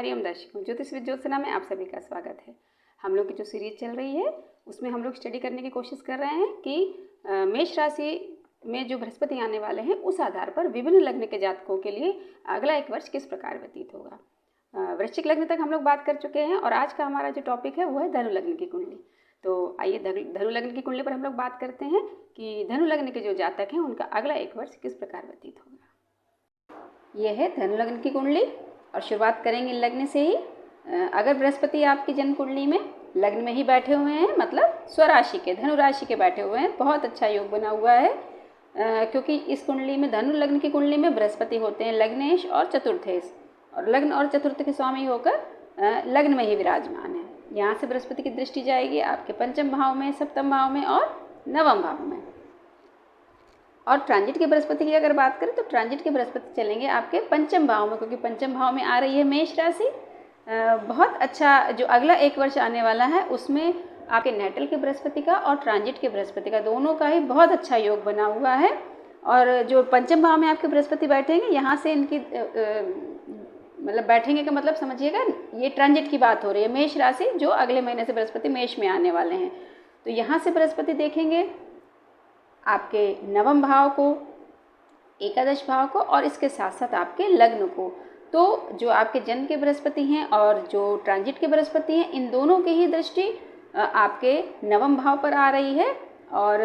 हरिओम दर्शकों, ज्योतिष विद ज्योत्सना में आप सभी का स्वागत है। हम लोग की जो सीरीज चल रही है उसमें हम लोग स्टडी करने की कोशिश कर रहे हैं कि मेष राशि में जो बृहस्पति आने वाले हैं उस आधार पर विभिन्न लग्न के जातकों के लिए अगला एक वर्ष किस प्रकार व्यतीत होगा। वृश्चिक लग्न तक हम लोग बात कर चुके हैं और आज का हमारा जो टॉपिक है वो है धनु लग्न की कुंडली। तो आइए धनु लग्न की कुंडली पर हम लोग बात करते हैं कि धनु लग्न के जो जातक हैं उनका अगला एक वर्ष किस प्रकार व्यतीत होगा। यह है धनु लग्न की कुंडली और शुरुआत करेंगे लग्न से ही। अगर बृहस्पति आपकी जन्म कुंडली में लग्न में ही बैठे हुए हैं, मतलब स्वराशि के धनु राशि के बैठे हुए हैं, बहुत अच्छा योग बना हुआ है। क्योंकि इस कुंडली में धनु लग्न की कुंडली में बृहस्पति होते हैं लग्नेश और चतुर्थेश, और लग्न और चतुर्थ के स्वामी होकर लग्न में ही विराजमान है। यहाँ से बृहस्पति की दृष्टि जाएगी आपके पंचम भाव में, सप्तम भाव में और नवम भाव में। और ट्रांजिट के बृहस्पति की अगर बात करें तो ट्रांजिट के बृहस्पति चलेंगे आपके पंचम भाव में, क्योंकि पंचम भाव में आ रही है मेष राशि। बहुत अच्छा जो अगला एक वर्ष आने वाला है उसमें आपके नेटल के बृहस्पति का और ट्रांजिट के बृहस्पति का दोनों का ही बहुत अच्छा योग बना हुआ है। और जो पंचम भाव में आपके बृहस्पति बैठेंगे, यहाँ से इनकी मतलब बैठेंगे का मतलब समझिएगा, ये ट्रांजिट की बात हो रही है। मेष राशि जो अगले महीने से बृहस्पति मेष में आने वाले हैं, तो यहाँ से बृहस्पति देखेंगे आपके नवम भाव को, एकादश भाव को और इसके साथ साथ आपके लग्न को। तो जो आपके जन्म के बृहस्पति हैं और जो ट्रांजिट के बृहस्पति हैं, इन दोनों की ही दृष्टि आपके नवम भाव पर आ रही है और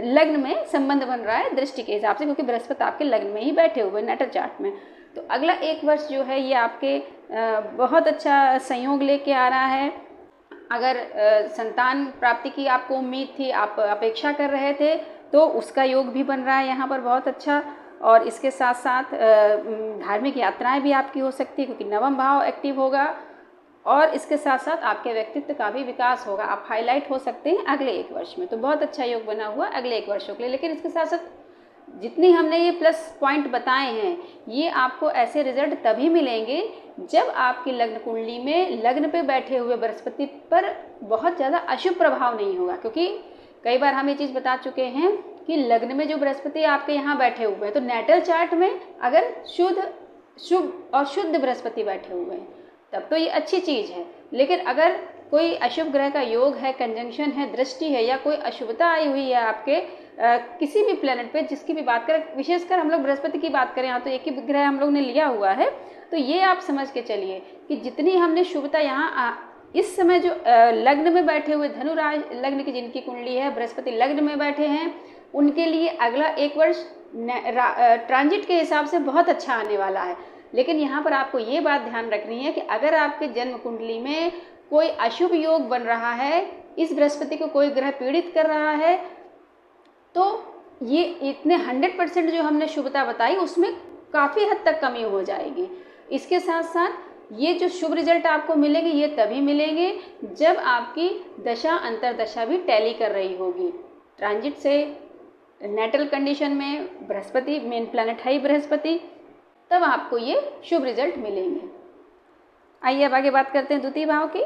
लग्न में संबंध बन रहा है दृष्टि के हिसाब से, क्योंकि बृहस्पति आपके लग्न में ही बैठे हुए नेटल चार्ट में। तो अगला एक वर्ष जो है ये आपके बहुत अच्छा संयोग लेके आ रहा है। अगर संतान प्राप्ति की आपको उम्मीद थी, आप अपेक्षा कर रहे थे, तो उसका योग भी बन रहा है यहाँ पर बहुत अच्छा। और इसके साथ साथ धार्मिक यात्राएं भी आपकी हो सकती है, क्योंकि नवम भाव एक्टिव होगा और इसके साथ साथ आपके व्यक्तित्व का भी विकास होगा। आप हाईलाइट हो सकते हैं अगले एक वर्ष में। तो बहुत अच्छा योग बना हुआ अगले एक वर्षों के लिए। लेकिन इसके साथ साथ जितनी हमने ये प्लस पॉइंट बताए हैं, ये आपको ऐसे रिजल्ट तभी मिलेंगे जब आपकी लग्न कुंडली में लग्न पे बैठे हुए बृहस्पति पर बहुत ज़्यादा अशुभ प्रभाव नहीं होगा। क्योंकि कई बार हम ये चीज़ बता चुके हैं कि लग्न में जो बृहस्पति आपके यहाँ बैठे हुए हैं, तो नेटल चार्ट में अगर शुभ और शुद्ध बृहस्पति बैठे हुए हैं तब तो ये अच्छी चीज़ है। लेकिन अगर कोई अशुभ ग्रह का योग है, कंजंक्शन है, दृष्टि है, या कोई अशुभता आई हुई है आपके किसी भी प्लेनेट पे, जिसकी भी बात करें, विशेषकर हम लोग बृहस्पति की बात करें, यहाँ तो एक ही ग्रह हम लोग ने लिया हुआ है, तो ये आप समझ के चलिए कि जितनी हमने शुभता यहाँ इस समय जो लग्न में बैठे हुए धनु लग्न की जिनकी कुंडली है, बृहस्पति लग्न में बैठे हैं, उनके लिए अगला एक वर्ष ट्रांजिट के हिसाब से बहुत अच्छा आने वाला है। लेकिन यहाँ पर आपको ये बात ध्यान रखनी है कि अगर आपके जन्म कुंडली में कोई अशुभ योग बन रहा है, इस बृहस्पति को कोई ग्रह पीड़ित कर रहा है, तो ये इतने 100% जो हमने शुभता बताई उसमें काफ़ी हद तक कमी हो जाएगी। इसके साथ साथ ये जो शुभ रिजल्ट आपको मिलेंगे ये तभी मिलेंगे जब आपकी दशा अंतरदशा भी टैली कर रही होगी। ट्रांजिट से नेटल कंडीशन में बृहस्पति, मेन प्लैनेट है ही बृहस्पति, तब आपको ये शुभ रिजल्ट मिलेंगे। आइए अब आगे बात करते हैं द्वितीय भाव की।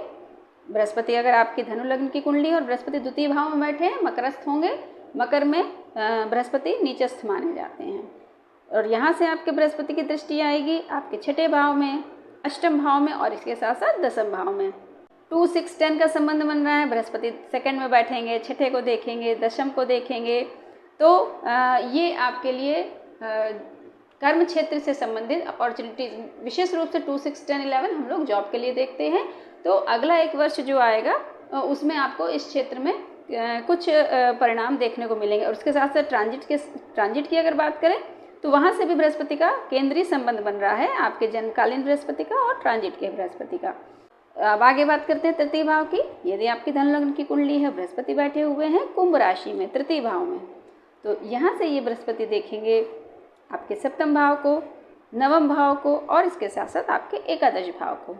बृहस्पति अगर आपकी धनु लग्न की कुंडली और बृहस्पति द्वितीय भाव में बैठे हैं, मकरस्थ होंगे। मकर में बृहस्पति नीचस्थ माने जाते हैं और यहाँ से आपके बृहस्पति की दृष्टि आएगी आपके छठे भाव में, अष्टम भाव में और इसके साथ साथ दसम भाव में। 2, 6, 10 का संबंध बन रहा है। बृहस्पति सेकंड में बैठेंगे, छठे को देखेंगे, दशम को देखेंगे। तो ये आपके लिए कर्म क्षेत्र से संबंधित अपॉर्चुनिटीज, विशेष रूप से 2, 6, 10, 11 हम लोग जॉब के लिए देखते हैं। तो अगला एक वर्ष जो आएगा उसमें आपको इस क्षेत्र में कुछ परिणाम देखने को मिलेंगे। और उसके साथ साथ ट्रांजिट की अगर बात करें तो वहाँ से भी बृहस्पति का केंद्रीय संबंध बन रहा है, आपके जन्मकालीन बृहस्पति का और ट्रांजिट के बृहस्पति का। अब आगे बात करते हैं तृतीय भाव की। यदि आपकी धनु लग्न की कुंडली है, बृहस्पति बैठे हुए हैं कुंभ राशि में तृतीय भाव में, तो यहाँ से ये बृहस्पति देखेंगे आपके सप्तम भाव को, नवम भाव को और इसके साथ साथ आपके एकादश भाव को।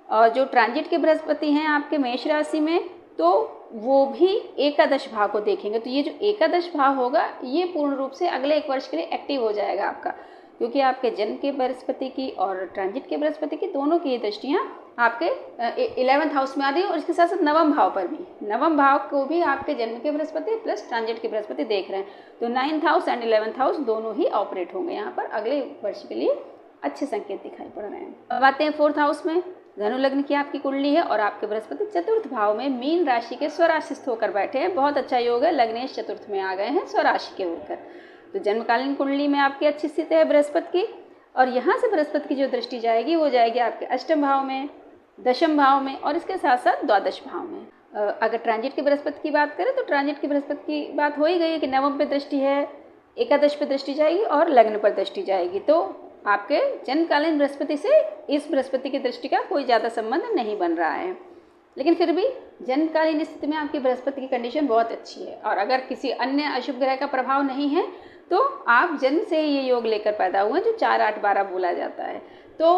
और जो ट्रांजिट के बृहस्पति हैं आपके मेष राशि में, तो वो भी एकादश भाव को देखेंगे। तो ये जो एकादश भाव होगा ये पूर्ण रूप से अगले एक वर्ष के लिए एक्टिव हो जाएगा आपका, क्योंकि आपके जन्म के बृहस्पति की और ट्रांजिट के बृहस्पति की दोनों की दृष्टियाँ आपके 11th हाउस में आ रही है और इसके साथ साथ नवम भाव पर भी, नवम भाव को भी आपके जन्म के बृहस्पति प्लस ट्रांजिट के बृहस्पति देख रहे हैं। तो 9th house and 11th house दोनों ही ऑपरेट होंगे यहाँ पर अगले वर्ष के लिए अच्छे संकेत दिखाई पड़ रहे हैं। अब आते हैं 4th हाउस में। धनु लग्न की आपकी कुंडली है और आपके बृहस्पति 4th भाव में मीन राशि के स्वराशिस्थ होकर बैठे हैं। बहुत अच्छा योग है, लग्नेश 4th में आ गए हैं स्वराशि के होकर। तो जन्मकालीन कुंडली में आपकी अच्छी स्थिति है बृहस्पति की, और यहाँ से बृहस्पति की जो दृष्टि जाएगी वो जाएगी आपके 8th भाव में, 10th भाव में और इसके साथ साथ 12th भाव में। अगर ट्रांजिट की बृहस्पति की बात करें तो ट्रांजिट की बृहस्पति की बात हो ही गई है कि 9th पे दृष्टि है, एकादश पे दृष्टि जाएगी और लग्न पर दृष्टि जाएगी। तो आपके जन्मकालीन बृहस्पति से इस बृहस्पति की दृष्टि का कोई ज़्यादा संबंध नहीं बन रहा है, लेकिन फिर भी जन्मकालीन स्थिति में आपकी बृहस्पति की कंडीशन बहुत अच्छी है। और अगर किसी अन्य अशुभ ग्रह का प्रभाव नहीं है तो आप जन्म से ये योग लेकर पैदा हुए जो 4, 8, 12 बोला जाता है। तो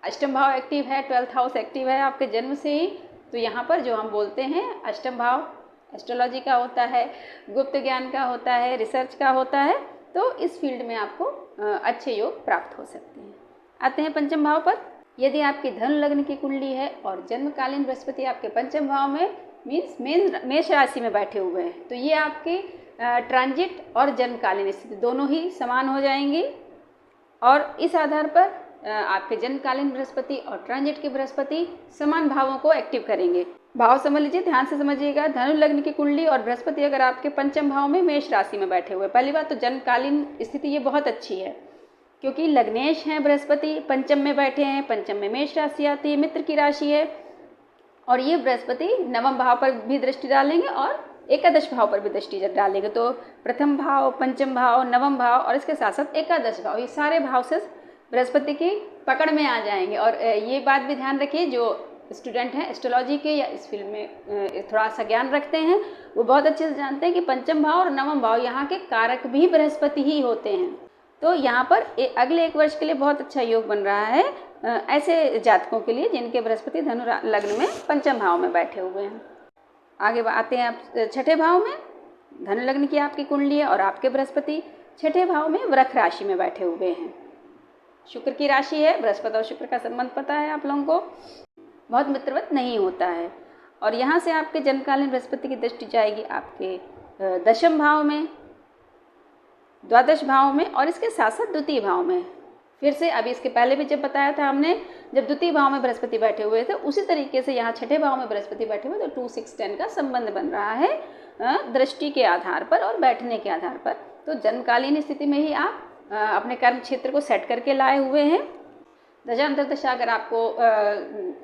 8th भाव एक्टिव है, 12th हाउस एक्टिव है आपके जन्म से ही। तो यहाँ पर जो हम बोलते हैं 8th भाव एस्ट्रोलॉजी का होता है, गुप्त ज्ञान का होता है, रिसर्च का होता है। तो इस फील्ड में आपको अच्छे योग प्राप्त हो सकते हैं। आते हैं 5th भाव पर। यदि आपकी धनु लग्न की कुंडली है और जन्मकालीन बृहस्पति आपके 5th भाव में मीन्स मेष राशि में बैठे हुए हैं, तो ये आपके ट्रांजिट और जन्मकालीन स्थिति दोनों ही समान हो जाएंगी। और इस आधार पर आपके जन्मकालीन बृहस्पति और ट्रांजिट के बृहस्पति समान भावों को एक्टिव करेंगे। भाव समझ लीजिए, ध्यान से समझिएगा। धनु लग्न की कुंडली और बृहस्पति अगर आपके 5th भाव में मेष राशि में बैठे हुए, पहली बात तो जन्मकालीन स्थिति ये बहुत अच्छी है, क्योंकि लग्नेश हैं बृहस्पति, 5th में बैठे हैं, 5th में मेष राशि आती है, मित्र की राशि है। और ये बृहस्पति 9th भाव पर भी दृष्टि डालेंगे और एकादश भाव पर भी दृष्टि डालेंगे। तो 1st भाव, 5th भाव, 9th भाव और इसके साथ साथ एकादश भाव, ये सारे भाव से बृहस्पति की पकड़ में आ जाएंगे। और ये बात भी ध्यान रखिए, जो स्टूडेंट हैं एस्ट्रोलॉजी के या इस फील्ड में थोड़ा सा ज्ञान रखते हैं, वो बहुत अच्छे से जानते हैं कि 5th भाव और 9th भाव यहाँ के कारक भी बृहस्पति ही होते हैं। तो यहाँ पर अगले 1 वर्ष के लिए बहुत अच्छा योग बन रहा है ऐसे जातकों के लिए जिनके बृहस्पति धनु लग्न में 5th भाव में बैठे हुए हैं। आगे आते हैं आप 6ठे भाव में। धनु लग्न की आपकी कुंडली है और आपके बृहस्पति 6ठे भाव में वृष राशि में बैठे हुए हैं। शुक्र की राशि है, बृहस्पति और शुक्र का संबंध पता है आप लोगों को, बहुत मित्रवत नहीं होता है। और यहाँ से आपके जन्मकालीन बृहस्पति की दृष्टि जाएगी आपके 10th भाव में, 12th भाव में और इसके साथ साथ 2nd भाव में। फिर से अभी इसके पहले भी जब बताया था हमने, जब 2nd भाव में बृहस्पति बैठे हुए थे, उसी तरीके से यहाँ 6ठे भाव में बृहस्पति बैठे हुए, तो 2, 6, 10 का संबंध बन रहा है दृष्टि के आधार पर और बैठने के आधार पर। तो जन्मकालीन स्थिति में ही आप अपने कर्म क्षेत्र को सेट करके लाए हुए हैं। दशा अंतर्दशा अगर आपको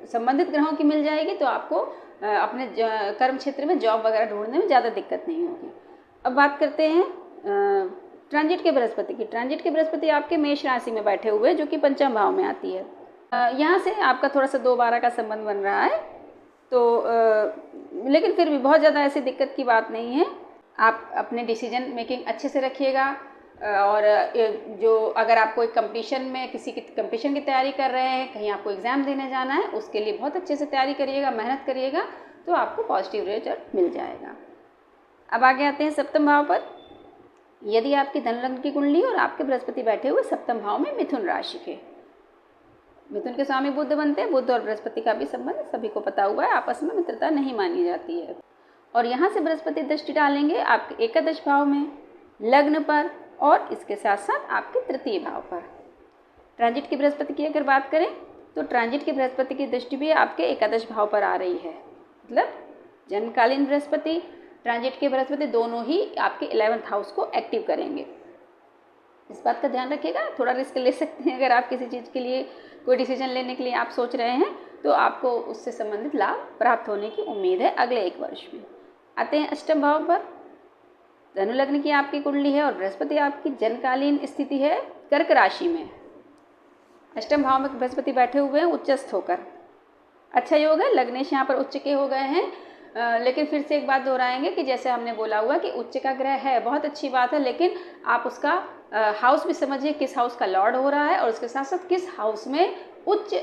संबंधित ग्रहों की मिल जाएगी तो आपको अपने कर्म क्षेत्र में जॉब वगैरह ढूंढने में ज़्यादा दिक्कत नहीं होगी। अब बात करते हैं ट्रांजिट के बृहस्पति की। ट्रांजिट के बृहस्पति आपके मेष राशि में बैठे हुए जो कि 5th भाव में आती है। यहाँ से आपका थोड़ा सा 2-12 का संबंध बन रहा है, तो लेकिन फिर भी बहुत ज़्यादा ऐसी दिक्कत की बात नहीं है। आप अपने डिसीजन मेकिंग अच्छे से रखिएगा। और जो अगर आप कोई कंपटीशन में किसी की कंपटीशन की तैयारी कर रहे हैं, कहीं आपको एग्ज़ाम देने जाना है, उसके लिए बहुत अच्छे से तैयारी करिएगा, मेहनत करिएगा, तो आपको पॉजिटिव रिजल्ट मिल जाएगा। अब आगे आते हैं 7th भाव पर। यदि आपकी धनु लग्न की कुंडली और आपके बृहस्पति बैठे हुए 7th भाव में मिथुन राशि के, मिथुन के स्वामी बुध बनते हैं। बुध और बृहस्पति का भी संबंध सभी को पता हुआ है, आपस में मित्रता नहीं मानी जाती है। और यहाँ से बृहस्पति दृष्टि डालेंगे आपके एकादश भाव में, लग्न पर और इसके साथ साथ आपके 3य भाव पर। ट्रांजिट की बृहस्पति की अगर बात करें तो ट्रांजिट की बृहस्पति की दृष्टि भी आपके एकादश भाव पर आ रही है। मतलब जन्मकालीन बृहस्पति, ट्रांजिट के बृहस्पति दोनों ही आपके 11th हाउस को एक्टिव करेंगे। इस बात का ध्यान रखिएगा। थोड़ा रिस्क ले सकते हैं अगर आप किसी चीज़ के लिए, कोई डिसीजन लेने के लिए आप सोच रहे हैं, तो आपको उससे संबंधित लाभ प्राप्त होने की उम्मीद है अगले 1 वर्ष में। आते हैं 8th भाव पर। धनु लग्न की आपकी कुंडली है और बृहस्पति आपकी जन्मकालीन स्थिति है कर्क राशि में। 8th भाव में बृहस्पति बैठे हुए हैं उच्चस्थ होकर। अच्छा योग है, लग्नेश यहाँ पर उच्च के हो गए हैं। लेकिन फिर से एक बात दोहराएंगे कि जैसे हमने बोला हुआ कि उच्च का ग्रह है, बहुत अच्छी बात है, लेकिन आप उसका हाउस भी समझिए, किस हाउस का लॉर्ड हो रहा है और उसके साथ साथ किस हाउस में उच्च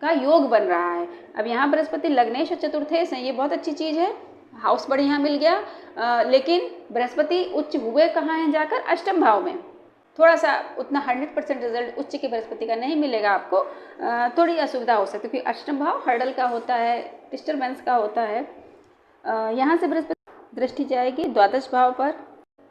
का योग बन रहा है। अब यहाँ बृहस्पति लग्नेश और चतुर्थेश हैं, ये बहुत अच्छी चीज़ है, हाउस बढ़िया मिल गया। लेकिन बृहस्पति उच्च हुए कहाँ हैं जाकर? 8th भाव में। थोड़ा सा उतना 100% रिजल्ट उच्च के बृहस्पति का नहीं मिलेगा आपको, थोड़ी असुविधा हो सकती है, क्योंकि 8th भाव हर्डल का होता है, डिस्टर्बेंस का होता है। यहाँ से बृहस्पति दृष्टि जाएगी 12th भाव पर,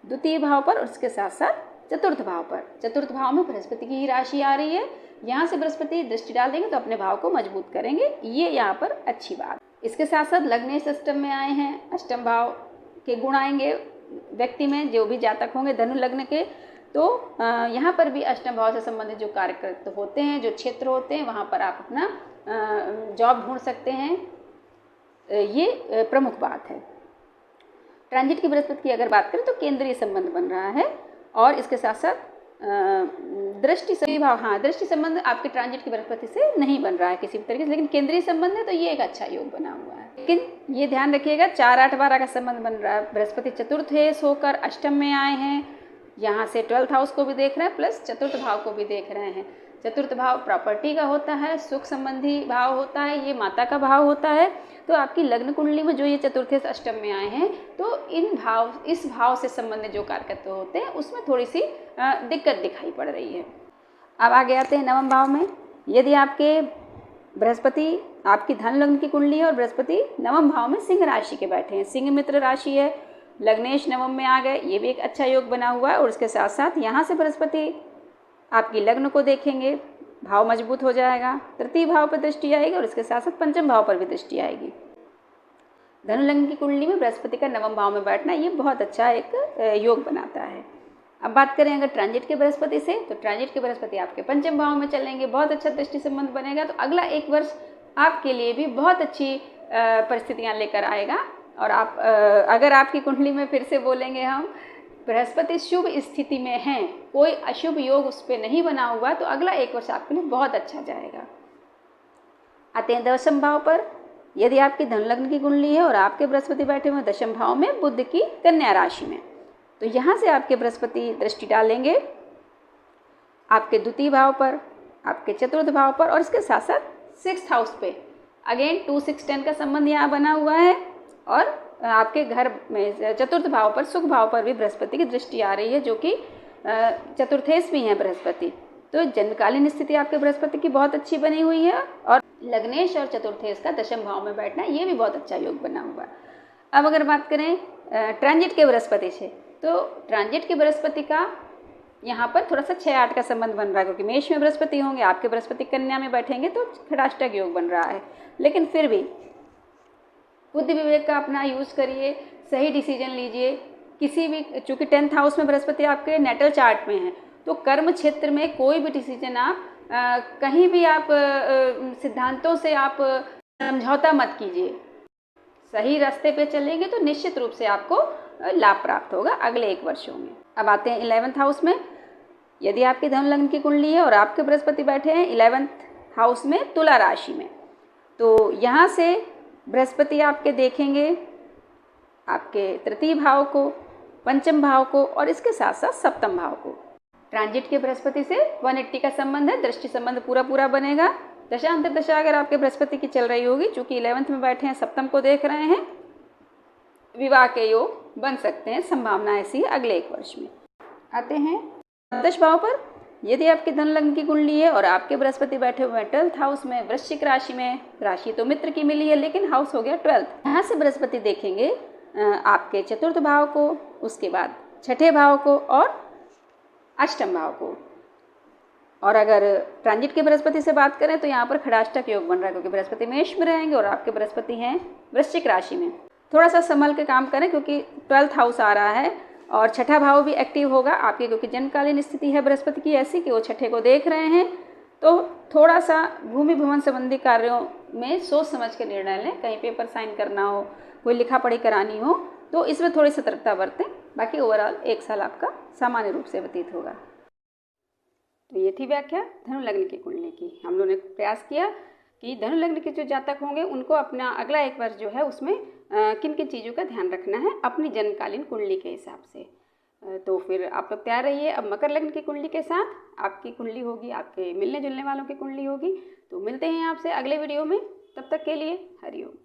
2य भाव पर और उसके साथ साथ चतुर्थ भाव पर। चतुर्थ भाव में बृहस्पति की ही राशि आ रही है, यहाँ से बृहस्पति दृष्टि डाल देंगे तो अपने भाव को मजबूत करेंगे, ये यहाँ पर अच्छी बात। इसके साथ साथ लग्नेश अष्टम में आए हैं, अष्टम भाव के गुण आएंगे व्यक्ति में, जो भी जातक होंगे धनु लग्न के, तो यहाँ पर भी अष्टम भाव से संबंधित जो कार्यकृत होते हैं, जो क्षेत्र होते हैं, वहाँ पर आप अपना जॉब ढूंढ सकते हैं, ये प्रमुख बात है। ट्रांजिट की बृहस्पति की अगर बात करें तो केंद्रीय संबंध बन रहा है, और इसके साथ साथ दृष्टि सभी भाव, हाँ दृष्टि संबंध आपके ट्रांजिट की बृहस्पति से नहीं बन रहा है किसी भी तरीके से, लेकिन केंद्रीय संबंध है तो ये एक अच्छा योग बना हुआ है। लेकिन ये ध्यान रखिएगा 4-8-12 का संबंध बन रहा है, बृहस्पति चतुर्थ होकर अष्टम में आए हैं, यहाँ से 12th हाउस को भी देख रहे हैं प्लस चतुर्थ भाव को भी देख रहे हैं। चतुर्थ भाव प्रॉपर्टी का होता है, सुख संबंधी भाव होता है, ये माता का भाव होता है। तो आपकी लग्न कुंडली में जो ये चतुर्थ अष्टम में आए हैं, तो इस भाव से संबंधित जो कारकत्व होते हैं उसमें थोड़ी सी दिक्कत दिखाई पड़ रही है। अब आगे आते हैं नवम भाव में। यदि आपके बृहस्पति, आपकी धन लग्न की कुंडली है और बृहस्पति नवम भाव में सिंह राशि के बैठे हैं, सिंह मित्र राशि है, लग्नेश नवम में आ गए, ये भी एक अच्छा योग बना हुआ है। और उसके साथ साथ यहाँ से बृहस्पति आपकी लग्न को देखेंगे, भाव मजबूत हो जाएगा, तृतीय भाव पर दृष्टि आएगी और इसके साथ साथ पंचम भाव पर भी दृष्टि आएगी। धनु लग्न की कुंडली में बृहस्पति का नवम भाव में बैठना ये बहुत अच्छा एक योग बनाता है। अब बात करें अगर ट्रांजिट के बृहस्पति से, तो ट्रांजिट के बृहस्पति आपके पंचम भाव में चलेंगे, बहुत अच्छा दृष्टि संबंध बनेगा। तो अगला एक वर्ष आपके लिए भी बहुत अच्छी परिस्थितियाँ लेकर आएगा। और आप अगर आपकी कुंडली में फिर से बोलेंगे हम, बृहस्पति शुभ स्थिति में हैं, कोई अशुभ योग उस पर नहीं बना हुआ, तो अगला एक वर्ष आपके लिए बहुत अच्छा जाएगा। आते हैं दशम भाव पर। यदि आपकी धन लग्न की कुंडली है और आपके बृहस्पति बैठे हुए दशम भाव में बुध की कन्या राशि में, तो यहाँ से आपके बृहस्पति दृष्टि डालेंगे आपके द्वितीय भाव पर, आपके चतुर्थ भाव पर और इसके साथ साथ 6th हाउस पे। अगेन 2-6-10 का संबंध यहाँ बना हुआ है और आपके घर में चतुर्थ भाव पर, सुख भाव पर भी बृहस्पति की दृष्टि आ रही है, जो कि चतुर्थेश भी है बृहस्पति। तो जन्मकालीन स्थिति आपके बृहस्पति की बहुत अच्छी बनी हुई है और लग्नेश और चतुर्थेश का दशम भाव में बैठना ये भी बहुत अच्छा योग बना हुआ है। अब अगर बात करें ट्रांजिट के बृहस्पति से, तो ट्रांजिट के बृहस्पति का यहाँ पर थोड़ा सा 6-8 का संबंध बन रहा है, क्योंकि मेष में बृहस्पति होंगे, आपके बृहस्पति कन्या में बैठेंगे तो खटाष्टक योग बन रहा है। लेकिन फिर भी बुद्धि विवेक का अपना यूज़ करिए, सही डिसीजन लीजिए। किसी भी, चूँकि 10th हाउस में बृहस्पति आपके नेटल चार्ट में है, तो कर्म क्षेत्र में कोई भी डिसीजन आप कहीं भी आप सिद्धांतों से आप समझौता मत कीजिए। सही रास्ते पे चलेंगे तो निश्चित रूप से आपको लाभ प्राप्त होगा अगले एक वर्षों में। अब आते हैं 11th हाउस में। यदि आपकी धनु लग्न की कुंडली है और आपके बृहस्पति बैठे हैं 11th हाउस में तुला राशि में, तो यहाँ से बृहस्पति आपके देखेंगे आपके तृतीय भाव को, पंचम भाव को और इसके साथ साथ सप्तम भाव को। ट्रांजिट के बृहस्पति से 180 का संबंध है, दृष्टि संबंध पूरा बनेगा। दशा अंतर्दशा अगर आपके बृहस्पति की चल रही होगी, चूंकि 11th में बैठे हैं, सप्तम को देख रहे हैं, विवाह के योग बन सकते हैं, संभावना ऐसी है अगले एक वर्ष में। आते हैं 10 भाव पर। यदि आपकी धन लग्न की कुंडली है और आपके बृहस्पति बैठे हुए हैं 12th हाउस में, वृश्चिक राशि में, राशि तो मित्र की मिली है लेकिन हाउस हो गया 12th। यहाँ से बृहस्पति देखेंगे आपके चतुर्थ भाव को, उसके बाद छठे भाव को और अष्टम भाव को। और अगर ट्रांजिट के बृहस्पति से बात करें तो यहाँ पर खड़ाष्टक योग बन रहा है, क्योंकि बृहस्पति मेष में रहेंगे और आपके बृहस्पति हैं वृश्चिक राशि में। थोड़ा सा संभल के काम करें, क्योंकि 12th हाउस आ रहा है और छठा भाव भी एक्टिव होगा आपके, क्योंकि जन्मकालीन स्थिति है बृहस्पति की ऐसी कि वो छठे को देख रहे हैं। तो थोड़ा सा भूमि भवन संबंधी कार्यों में सोच समझ के निर्णय लें। कहीं पेपर साइन करना हो, कोई लिखा पढ़ी करानी हो, तो इसमें थोड़ी सतर्कता बरतें। बाकी ओवरऑल एक साल आपका सामान्य रूप से व्यतीत होगा। तो ये थी व्याख्या धनु लग्न की कुंडली की। हम लोगों ने प्रयास किया कि धनु लग्न के जो जातक होंगे उनको अपना अगला एक वर्ष जो है उसमें किन किन चीज़ों का ध्यान रखना है अपनी जन्मकालीन कुंडली के हिसाब से। तो फिर आप लोग तैयार रहिए। अब मकर लग्न की कुंडली के साथ आपकी कुंडली होगी, आपके मिलने जुलने वालों की कुंडली होगी। तो मिलते हैं आपसे अगले वीडियो में, तब तक के लिए हरिओम।